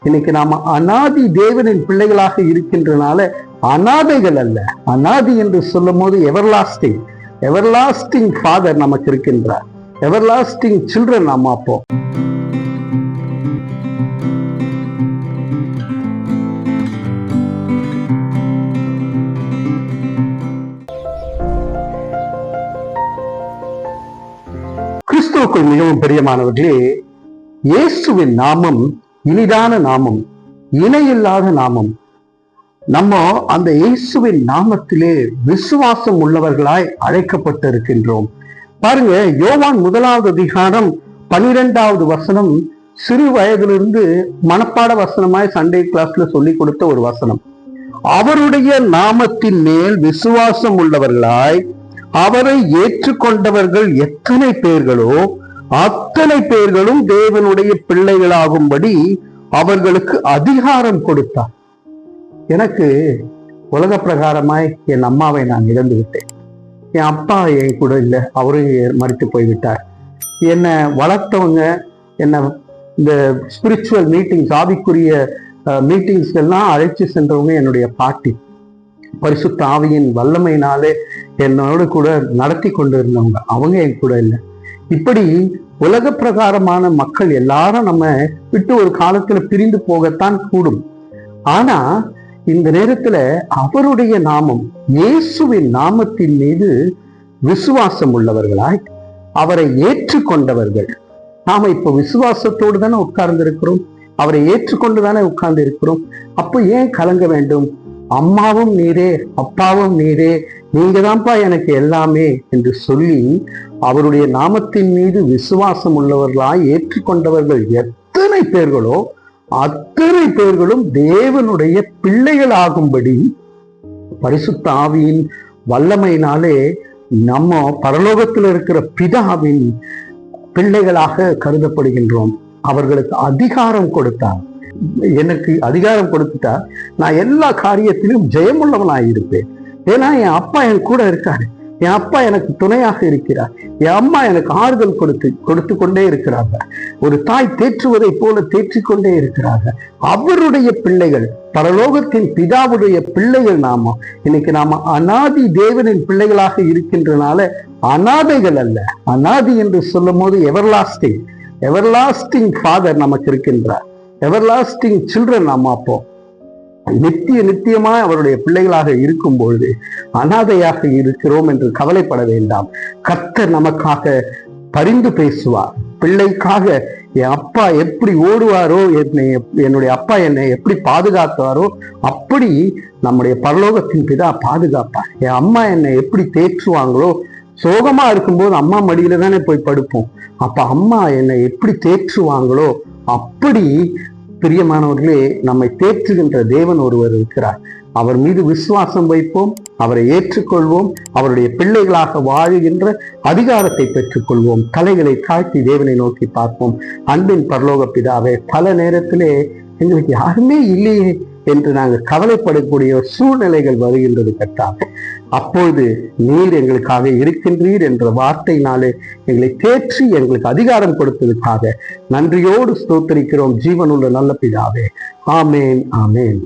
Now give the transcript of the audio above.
இன்னைக்கு நாம அநாதி தேவனின் பிள்ளைகளாக இருக்கின்றனால அநாதைகள் அல்ல. அநாதி என்று சொல்லும் போது எவர்லாஸ்டிங் ஃபாதர் நமக்கு இருக்கின்றார். எவர்லாஸ்டிங் சில்ட்ரன் நாம அப்போ. கிறிஸ்துவுக்குள் மிகவும் பிரியமானவர்களே, இயேசுவின் நாமம் இனிதான நாமம், இணையில்லாத நாமம். நம்ம அந்த இயேசுவின் நாமத்திலே விசுவாசம் உள்ளவர்களாய் அழைக்கப்பட்டு இருக்கின்றோம். பாருங்க, யோவான் 1வது அதிகாரம் 12வது வசனம் சிறு வயதிலிருந்து மனப்பாட வசனமாய் சண்டே கிளாஸ்ல சொல்லி கொடுத்த ஒரு வசனம். அவருடைய நாமத்தின் மேல் விசுவாசம் உள்ளவர்களாய் அவரை ஏற்றுக்கொண்டவர்கள் எத்தனை பேர்களோ அத்தனை பேர்களும் தேவனுடைய பிள்ளைகளாகும்படி அவர்களுக்கு அதிகாரம் கொடுத்தார். எனக்கு உலக பிரகாரமாய் என் அம்மாவை நான் இழந்து விட்டேன். என் அப்பா என் கூட இல்லை, அவரும் மரித்து போய்விட்டார். என்னை வளர்த்தவங்க, என்னை இந்த ஸ்பிரிச்சுவல் மீட்டிங்ஸ், ஆவிக்குரிய மீட்டிங்ஸ்கெல்லாம் அழைச்சி சென்றவங்க என்னுடைய பாட்டி. பரிசுத்த ஆவியின் வல்லமையினாலே என்னோடு கூட நடத்தி கொண்டு இருந்தவங்க, அவங்க என் கூட இல்லை. இப்படி உலக பிரகாரமான மக்கள் எல்லாரும் நம்ம விட்டு ஒரு காலத்துல பிரிந்து போகத்தான் கூடும். ஆனா இந்த நேரத்துல அவருடைய நாமம், இயேசுவின் நாமத்தின் மீது விசுவாசம் உள்ளவர்களாய் அவரை ஏற்றுக்கொண்டவர்கள். நாம இப்ப விசுவாசத்தோடு தானே உட்கார்ந்து இருக்கிறோம், அவரை ஏற்றுக்கொண்டு தானே உட்கார்ந்து இருக்கிறோம். அப்போ ஏன் கலங்க வேண்டும்? அம்மாவும் நீரே, அப்பாவும் நீரே, நீங்க தான்ப்பா எனக்கு எல்லாமே என்று சொல்லி அவருடைய நாமத்தின் மீது விசுவாசம் உள்ளவர்களாய் ஏற்றுக்கொண்டவர்கள் எத்தனை பேர்களோ அத்தனை பேர்களும் தேவனுடைய பிள்ளைகள் ஆகும்படி பரிசுத்த ஆவியின் வல்லமையினாலே நம்ம பரலோகத்தில் இருக்கிற பிதாவின் பிள்ளைகளாக கருதப்படுகின்றோம். அவர்களுக்கு அதிகாரம் கொடுத்தார். எனக்கு அதிகாரம் கொடுத்துட்டா நான் எல்லா காரியத்திலும் ஜெயமுள்ளவனாய் இருப்பேன். ஏன்னா என் அப்பா என் கூட இருக்காரு, என் அப்பா எனக்கு துணையாக இருக்கிறார், என் அம்மா எனக்கு ஆறுதல் கொடுத்து கொண்டே இருக்கிறாங்க. ஒரு தாய் தேற்றுவதை போல தேற்றிக்கொண்டே இருக்கிறாங்க. அவருடைய பிள்ளைகள், பரலோகத்தின் பிதாவுடைய பிள்ளைகள் நாம. இன்னைக்கு நாம அநாதி தேவனின் பிள்ளைகளாக இருக்கின்றனால அநாதைகள் அல்ல. அநாதி என்று சொல்லும் போது எவர்லாஸ்டிங் ஃபாதர் நமக்கு இருக்கின்றார். எவர்லாஸ்டிங் சில்ட்ரன் நாம அப்போ. நித்தியமாய் அவருடைய பிள்ளைகளாக இருக்கும் பொழுது அநாதையாக இருக்கிறோம் என்று கவலைப்பட வேண்டாம். கர்த்தர் நமக்காக பரிந்து பேசுவார். பிள்ளைக்காக என் அப்பா எப்படி ஓடுவாரோ, என்னுடைய அப்பா என்னை எப்படி பாதுகாத்தாரோ அப்படி நம்முடைய பரலோகத்தின் பிதா பாதுகாப்பார். என் அம்மா என்னை எப்படி தேற்றுவாங்களோ, சோகமா இருக்கும்போது அம்மா மடியில தானே போய் படுப்போம், அப்ப அம்மா என்னை எப்படி தேற்றுவாங்களோ அப்படி பிரியமானவர்களே நம்மை தேற்றுகின்ற தேவன் ஒருவர் இருக்கிறார். அவர் மீது விசுவாசம் வைப்போம், அவரை ஏற்றுக்கொள்வோம், அவருடைய பிள்ளைகளாக வாழுகின்ற அதிகாரத்தை பெற்றுக்கொள்வோம். தலைகளை தாழ்த்தி தேவனை நோக்கி பார்ப்போம். அன்பின் பரலோக பிதாவே, பல நேரத்திலே எங்களுக்கு யாருமே இல்லையே என்று நாங்கள் கவலைப்படக்கூடிய சூழ்நிலைகள் வருகின்றது கர்த்தாவே. அப்பொழுது நீர் எங்களுக்காக இருக்கின்றீர் என்ற வார்த்தையினாலே எங்களை தேற்றி எங்களுக்கு அதிகாரம் கொடுத்ததுக்காக நன்றியோடு ஸ்தோத்திரிக்கிறோம். ஜீவனுள்ள நல்ல பிதாவே. ஆமேன், ஆமேன்.